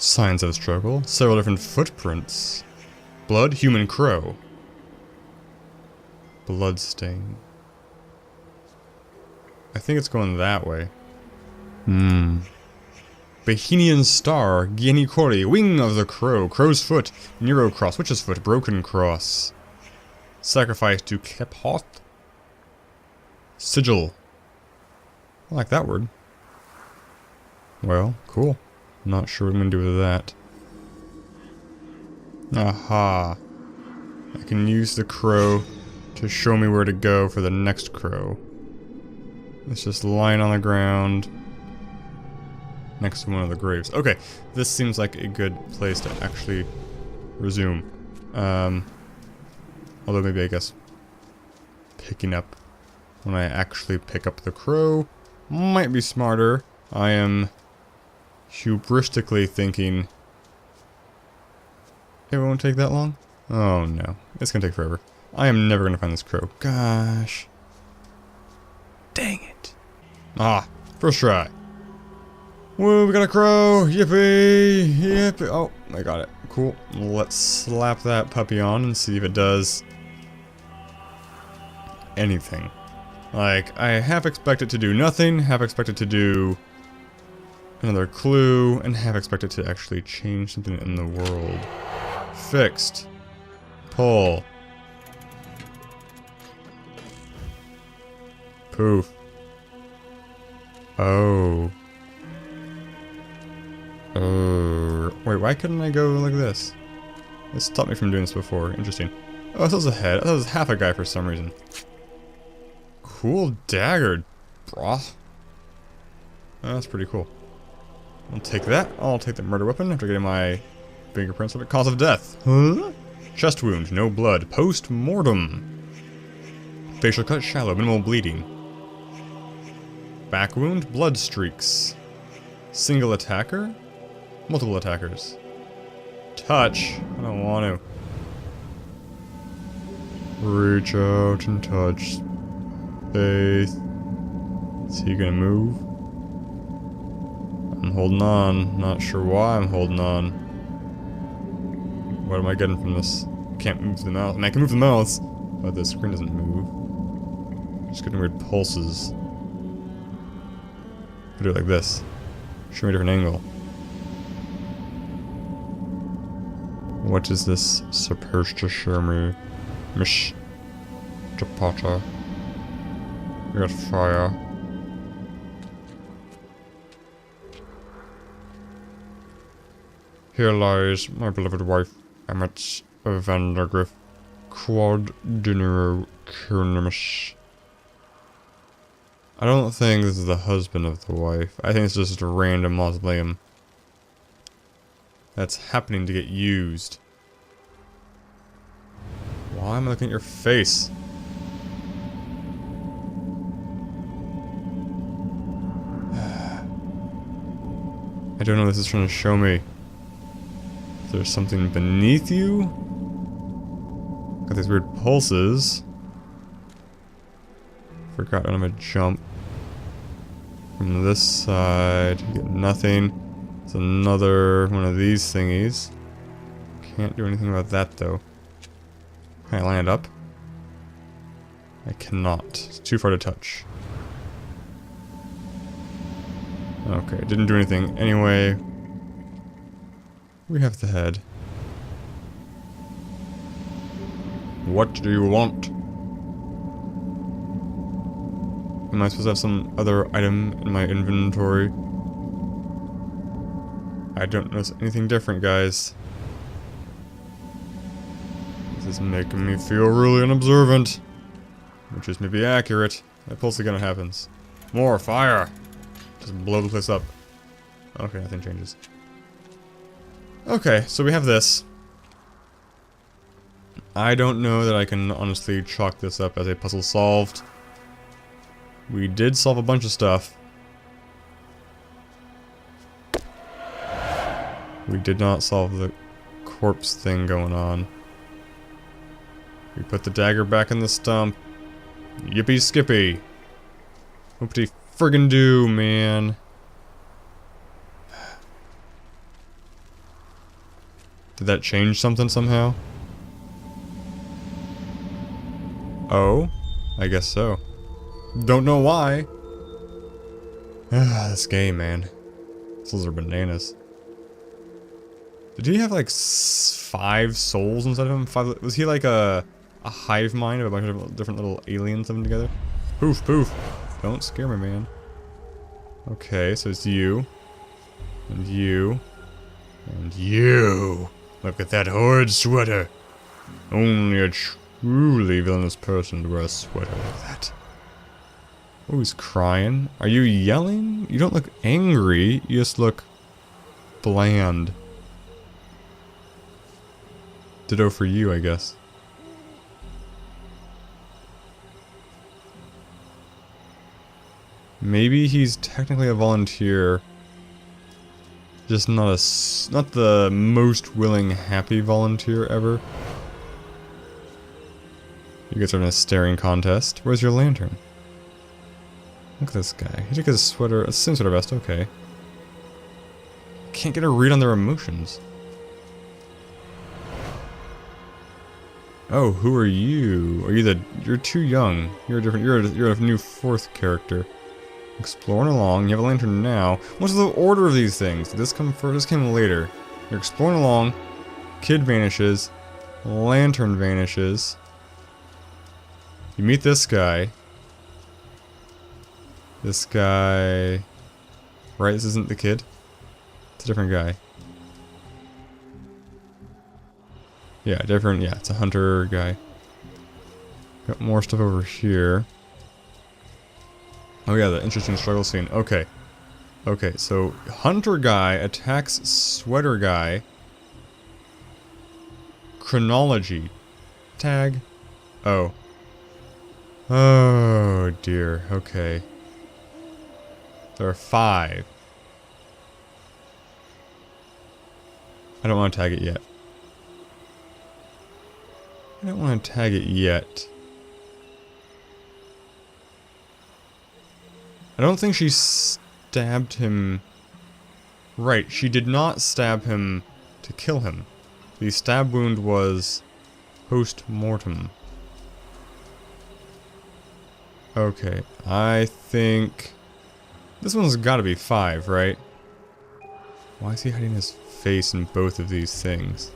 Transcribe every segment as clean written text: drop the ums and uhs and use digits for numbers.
Signs of a struggle. Several different footprints. Blood, human crow. Bloodstain. I think it's going that way. Bohemian star, Guinea Cori, wing of the crow, crow's foot, Nero cross, witch's foot, broken cross. Sacrifice to Kephoth. Sigil. I like that word. Well, cool. Not sure what I'm gonna do with that. Aha. I can use the crow to show me where to go for the next crow. It's just lying on the ground next to one of the graves. Okay, this seems like a good place to actually resume. Although maybe I guess picking up when I actually pick up the crow might be smarter. I am hubristically thinking it won't take that long. Oh no, it's gonna take forever. I am never gonna find this crow. Gosh. Dang it. Ah, first try. Woo, we got a crow! Yippee! Yippee! Oh, I got it. Cool. Let's slap that puppy on and see if it does anything. Like, I half expect it to do nothing, half expect it to do another clue, and half expect it to actually change something in the world. Fixed. Pull. Poof. Oh. Wait, why couldn't I go like this? This stopped me from doing this before. Interesting. Oh, this was a head. I thought it was half a guy for some reason. Cool dagger, brah. Oh, that's pretty cool. I'll take that. I'll take the murder weapon after getting my fingerprints of it. Cause of death. Huh? Chest wound, no blood. Post-mortem. Facial cut, shallow, minimal bleeding. Back wound, blood streaks. Single attacker? Multiple attackers. Touch. I don't want to. Reach out and touch. Faith. Is he gonna move? I'm holding on. Not sure why I'm holding on. What am I getting from this? Can't move the mouse. I mean, I can move the mouse, but the screen doesn't move. Just getting weird pulses. I'll do it like this. Show me a different angle. What is this supposed to show me? Mish. Potter. We got fire. Here lies my beloved wife, Emmett Vandergriff, quod dinero cunimus. I don't think this is the husband of the wife. I think it's just a random mausoleum that's happening to get used. Why am I looking at your face? I don't know what this is trying to show me. Is there something beneath you? Got these weird pulses. Forgot I'm gonna jump. From this side, you get nothing. It's another one of these thingies. Can't do anything about that though. Can I line it up? I cannot. It's too far to touch. Okay, didn't do anything. Anyway, we have the head. What do you want? Am I supposed to have some other item in my inventory? I don't notice anything different, guys. This is making me feel really unobservant. Which is maybe accurate. That pulse again happens. More fire! Just blow the place up. Okay, nothing changes. Okay, so we have this. I don't know that I can honestly chalk this up as a puzzle solved. We did solve a bunch of stuff. We did not solve the corpse thing going on. We put the dagger back in the stump. Yippee skippy. Whoopty friggin' do, man. Did that change something somehow? Oh? I guess so. Don't know why. This game, man. Those are bananas. Did he have like 5 souls inside of him? 5, was he like a hive mind of a bunch of different little aliens living together? Poof, poof. Don't scare me, man. Okay, so it's you. And you. And you. Look at that horrid sweater. Only a truly villainous person would wear a sweater like that. Oh, he's crying. Are you yelling? You don't look angry. You just look bland. Ditto for you, I guess. Maybe he's technically a volunteer. Just not the most willing, happy volunteer ever. You guys are in a staring contest. Where's your lantern? Look at this guy. He took his sweater, a same sweater vest, okay. Can't get a read on their emotions. Oh, who are you? Are you you're too young. You're a different, you're a new 4th character. Exploring along, you have a lantern now. What's the order of these things? Did this come first? This came later. You're exploring along, kid vanishes, lantern vanishes. You meet this guy. This guy... Right, this isn't the kid? It's a different guy. Yeah, different, yeah, it's a hunter guy. Got more stuff over here. Oh yeah, the interesting struggle scene. Okay. Okay, so hunter guy attacks sweater guy. Chronology. Tag. Oh. Oh dear, okay. There are 5. I don't want to tag it yet. I don't want to tag it yet. I don't think she stabbed him... Right, she did not stab him to kill him. The stab wound was post-mortem. Okay, I think... This one's gotta be 5, right? Why is he hiding his face in both of these things?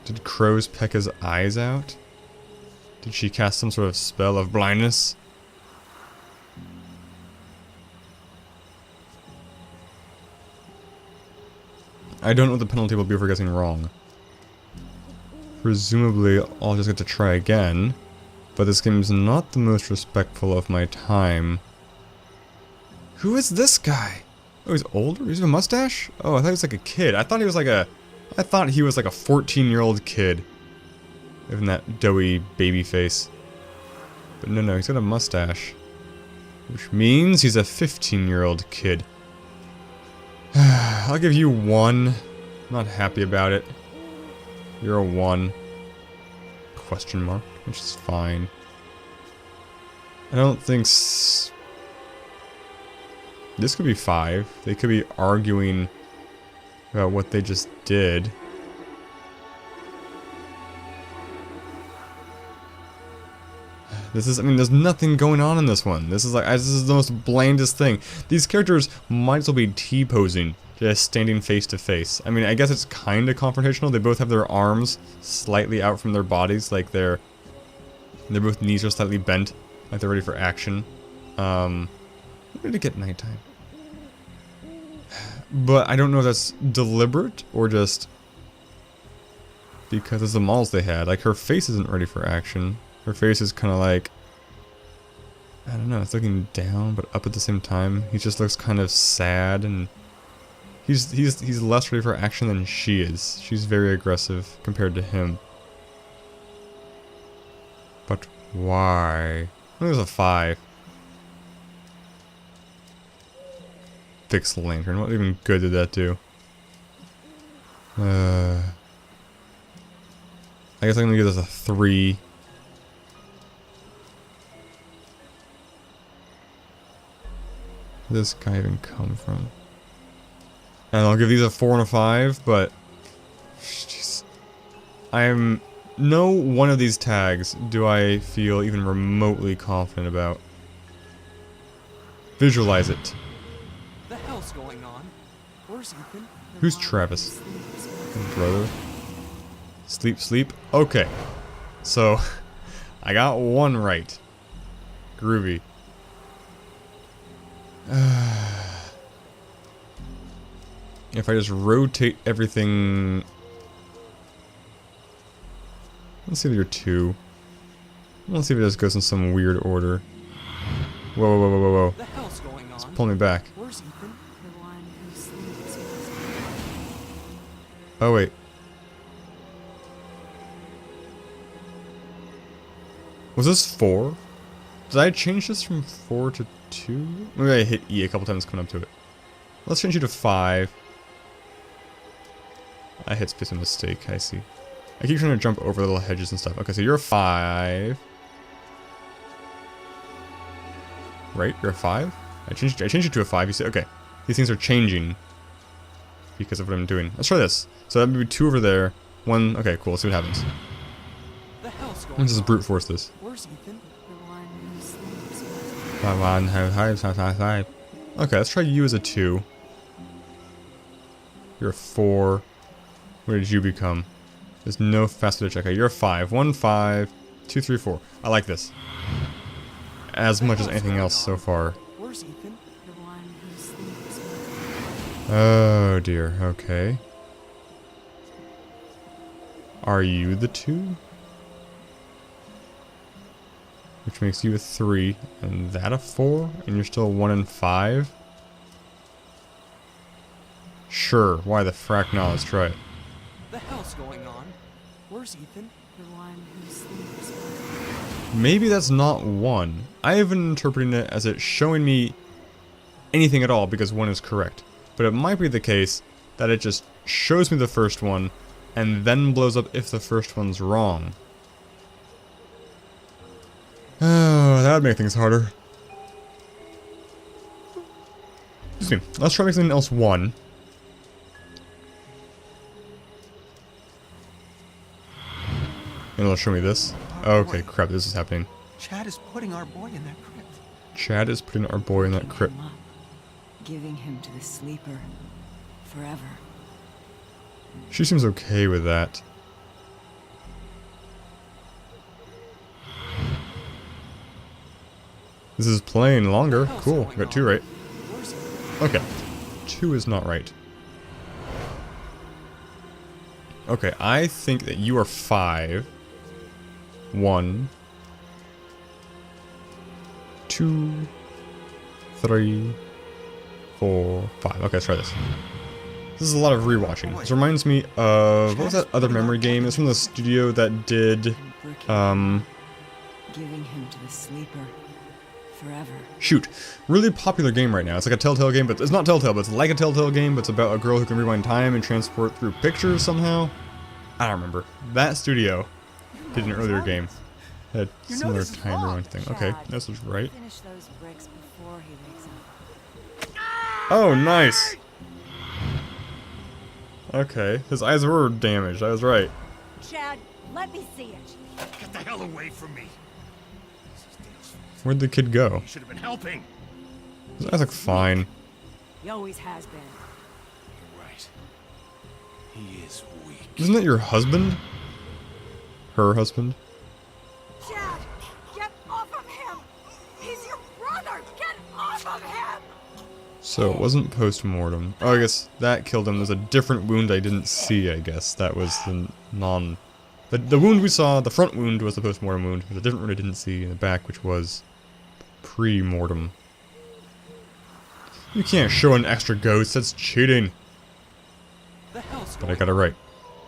Did crows peck his eyes out? Did she cast some sort of spell of blindness? I don't know what the penalty will be for guessing wrong. Presumably, I'll just get to try again. But this game is not the most respectful of my time. Who is this guy? Oh, he's older? He's a mustache? Oh, I thought he was like a kid. I thought he was like a 14-year-old kid. Even that doughy baby face. But no, he's got a mustache. Which means he's a 15-year-old kid. I'll give you 1. I'm not happy about it. You're a 1. Question mark, which is fine. I don't think... This could be 5. They could be arguing about what they just did. This is, I mean, there's nothing going on in this one. This is like, this is the most blandest thing. These characters might as well be T-posing, just standing face to face. I mean, I guess it's kind of confrontational. They both have their arms slightly out from their bodies, like their both knees are slightly bent, like they're ready for action. When did it get nighttime? But I don't know if that's deliberate or just because of the models they had. Like, her face isn't ready for action. Her face is kind of like, I don't know, it's looking down but up at the same time. He just looks kind of sad, and he's less ready for action than she is. She's very aggressive compared to him. But why? I think there's a 5. Fixed lantern. What even good did that do? I guess I'm gonna give this a 3. Where did this guy even come from? And I'll give these a 4 and a 5, but... No one of these tags do I feel even remotely confident about. Visualize it. The hell's going on? Where's Ethan? Who's Travis? Brother? Sleep, sleep? Okay. So, I got one right. Groovy. If I just rotate everything... Let's see if you're 2. Let's see if it just goes in some weird order. Whoa, whoa, whoa, whoa, whoa. The hell's going on? Just pull me back. Where's Ethan? Oh, wait. Was this 4? Did I change this from 4 to 2? Maybe I hit E a couple times coming up to it. Let's change you to 5. I hit space a mistake, I see. I keep trying to jump over little hedges and stuff. Okay, so you're a 5. Right? You're a 5? I changed it to a 5. You say, okay. These things are changing because of what I'm doing. Let's try this. So that would be 2 over there. 1. Okay, cool. Let's see what happens. The hell's going Let's just on? brute force this. Where's Ethan? Okay, let's try you as a 2. You're a 4. What did you become? There's no fast food check. Okay, you're a 5. 1, 5, 2, 3, 4. I like this. As much as anything else so far. Where's Ethan? Oh dear, okay. Are you the 2? Which makes you a 3, and that a 4, and you're still 1 and 5? Sure, why the frack not? Let's try it. The hell's going on? Where's Ethan? Maybe that's not 1. I have been interpreting it as it showing me anything at all because 1 is correct. But it might be the case that it just shows me the first one and then blows up if the first one's wrong. Oh, that would make things harder. Excuse me. Let's try making something else 1. And it'll show me this. Okay, crap, this is happening. Chad is putting our boy in that crypt. Chad is putting our boy in that crypt. Giving him to the sleeper forever. She seems okay with that. This is playing longer. Cool, got 2 right. Okay, 2 is not right. Okay, I think that you are 5. 1, 2, 3, 4, 5. Okay, let's try this. This is a lot of rewatching. This reminds me of, what was that other memory game? It's from the studio that did, Giving him to the sleeper forever. shoot, really popular game right now. It's like a Telltale game, but it's not Telltale, but it's like a Telltale game, but it's about a girl who can rewind time and transport through pictures somehow. I don't remember. That studio did an earlier game. Had similar time rewind thing. Okay, this was right. Finish those bricks before he wakes up. Oh, nice! Okay, his eyes were damaged, I was right. Chad, let me see it. Get the hell away from me. Where'd the kid go? You should have been helping. His eyes look fine. He always has been. You're right. He is weak. Isn't that your husband? Her husband? Chad, get off of him! He's your brother! Get off of him! So it wasn't post-mortem. Oh, I guess that killed him. There's a different wound I didn't see, I guess. That was the non... The wound we saw, the front wound was the post-mortem wound. There's a different wound I didn't see in the back, which was pre-mortem. You can't show an extra ghost, that's cheating. The hell's But going I got it right.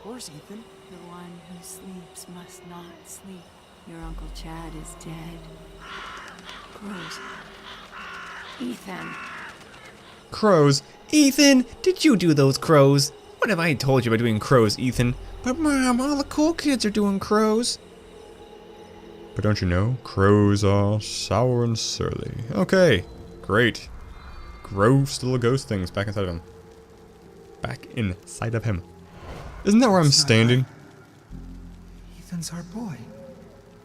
Where's Ethan? The one who sleeps must not sleep. Your Uncle Chad is dead. Rose. Ethan. Crows? Ethan, did you do those crows? What have I told you about doing crows, Ethan? But Mom, all the cool kids are doing crows. But don't you know, crows are sour and surly. Okay, great. Gross little ghost things back inside of him. Back inside of him. Isn't that where I'm standing? Ethan's our boy.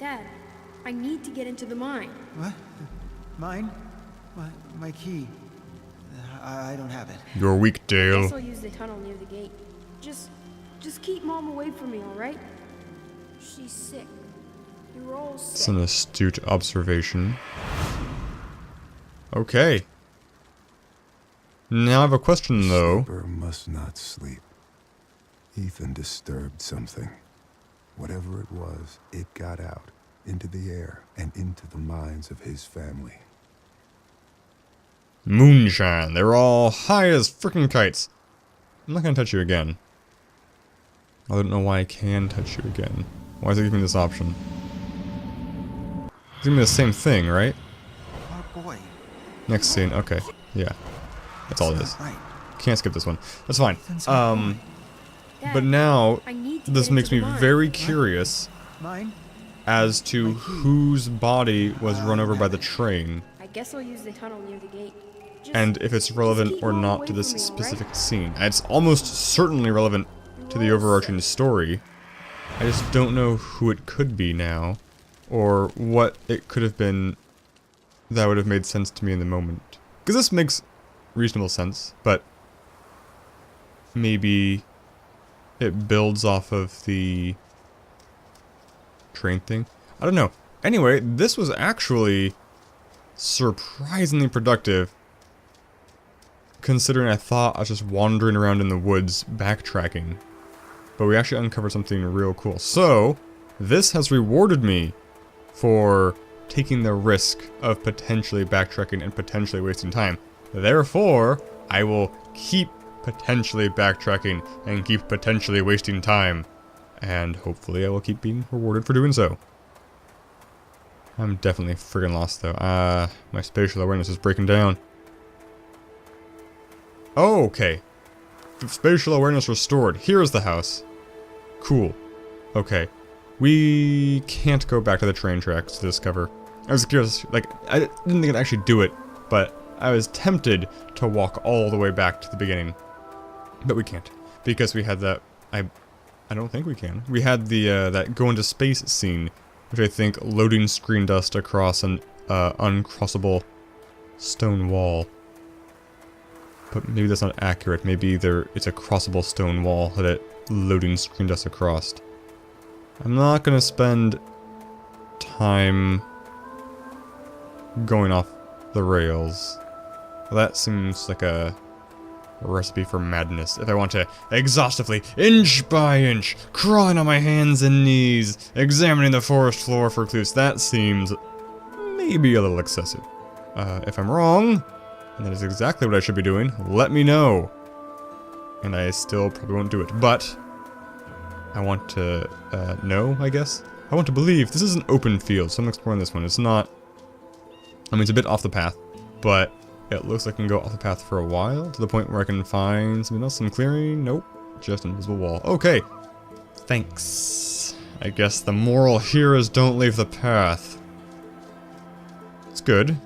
Dad, I need to get into the mine. What? Mine? My key. I don't have it. You're weak, Guess Dale. I'll use the tunnel near the gate. Just keep Mom away from me, alright? She's sick. You're all It's sick. an astute observation. Okay. Now I have a question, though. Sleeper must not sleep. Ethan disturbed something. Whatever it was, it got out, into the air, and into the minds of his family. Moonshine. They're all high as frickin' kites. I'm not gonna touch you again. I don't know why I can touch you again. Why is it giving me this option? It's giving me the same thing, right? Our boy. Next scene. Okay. Yeah. That's all it is. Right. Can't skip this one. That's fine. Dad, But now, I need to this get makes into me the mine. very curious Mine? as to whose body was run over by the train, I guess I'll use the tunnel near the gate. Just, and if it's just relevant keep or Mom not away to this from me, alright? specific scene. It's almost certainly relevant to the overarching story. I just don't know who it could be now, or what it could have been that would have made sense to me in the moment. Because this makes reasonable sense, but maybe it builds off of the train thing. I don't know. Anyway, this was actually surprisingly productive, considering I thought I was just wandering around in the woods backtracking. But we actually uncovered something real cool. So, this has rewarded me for taking the risk of potentially backtracking and potentially wasting time. Therefore, I will keep potentially backtracking and keep potentially wasting time. And hopefully I will keep being rewarded for doing so. I'm definitely friggin' lost though. My spatial awareness is breaking down. Oh, okay. Spatial awareness restored. Here's the house. Cool. Okay. We can't go back to the train tracks to discover. I was curious, like, I didn't think I'd actually do it, but I was tempted to walk all the way back to the beginning. But we can't. Because we had that, I don't think we can. We had the, that go into space scene, which I think loading screen dust across an, uncrossable stone wall. But maybe that's not accurate. Maybe it's a crossable stone wall that it loading screen dust across. I'm not gonna spend time going off the rails. That seems like a recipe for madness. If I want to exhaustively, inch by inch, crawling on my hands and knees, examining the forest floor for clues, that seems maybe a little excessive. If I'm wrong, and that is exactly what I should be doing, let me know. And I still probably won't do it, but I want to know, I guess. I want to believe. This is an open field, so I'm exploring this one. It's not, I mean, it's a bit off the path, but it looks like I can go off the path for a while, to the point where I can find something else, some clearing. Nope, just an invisible wall. Okay, thanks. I guess the moral here is don't leave the path. It's good.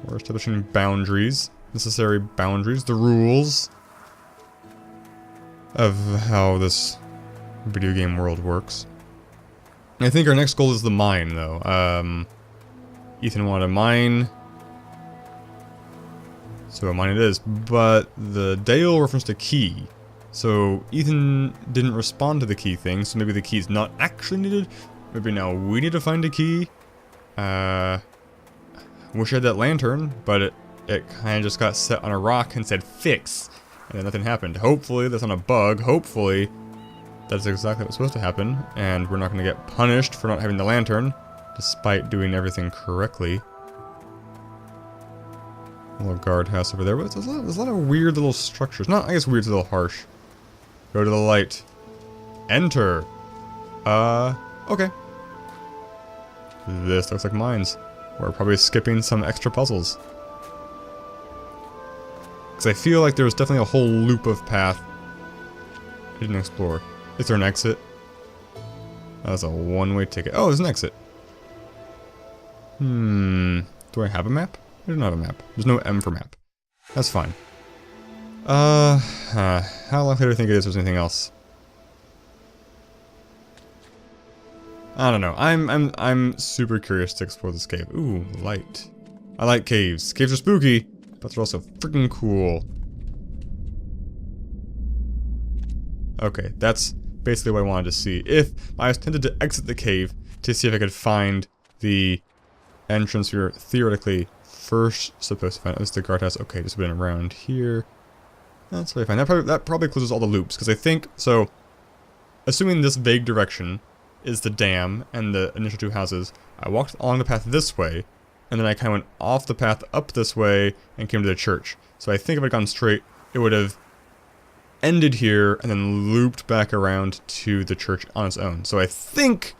We're establishing boundaries, necessary boundaries, the rules of how this video game world works. I think our next goal is the mine, though. Ethan wanted a mine, so a mine it is, but the Dale referenced a key. So Ethan didn't respond to the key thing, so maybe the key's not actually needed. Maybe now we need to find a key. Wish I had that lantern, but it kind of just got set on a rock and said fix, and then nothing happened. Hopefully that's not a bug. Hopefully that's exactly what's supposed to happen, and we're not going to get punished for not having the lantern, despite doing everything correctly. A little guardhouse over there, but there's a lot of weird little structures. Not, I guess weird's a little harsh. Go to the light. Enter. Okay. This looks like mines. We're probably skipping some extra puzzles. Because I feel like there was definitely a whole loop of path I didn't explore. Is there an exit? That's a one-way ticket. Oh, there's an exit. Do I have a map? I don't have a map. There's no M for map. That's fine. How likely do I think it is there's anything else? I don't know. I'm super curious to explore this cave. Ooh, light. I like caves. Caves are spooky, but they're also freaking cool. Okay, that's basically what I wanted to see. If I was tempted to exit the cave to see if I could find the entrance we were theoretically first supposed to find. That's the guardhouse. Okay, just been around here. That's really fine. That probably closes all the loops, because I think, so, assuming this vague direction is the dam and the initial two houses, I walked along the path this way, and then I kind of went off the path up this way and came to the church. So I think if I'd gone straight, it would have ended here and then looped back around to the church on its own. So I think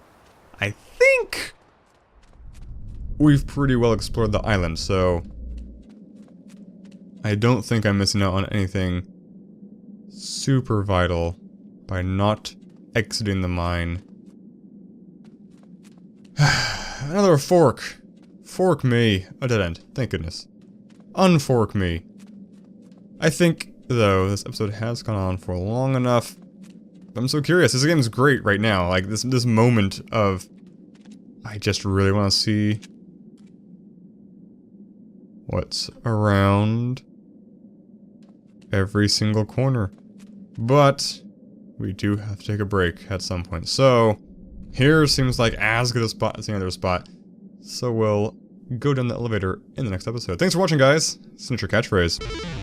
we've pretty well explored the island, so I don't think I'm missing out on anything super vital by not exiting the mine. Another fork. Fork me. A dead end. Thank goodness. Unfork me. I think, though, this episode has gone on for long enough. I'm so curious. This game is great right now. Like, this moment of... I just really want to see... what's around every single corner. But we do have to take a break at some point. So here seems like as good a spot as any other spot. So we'll go down the elevator in the next episode. Thanks for watching, guys. Signature catchphrase.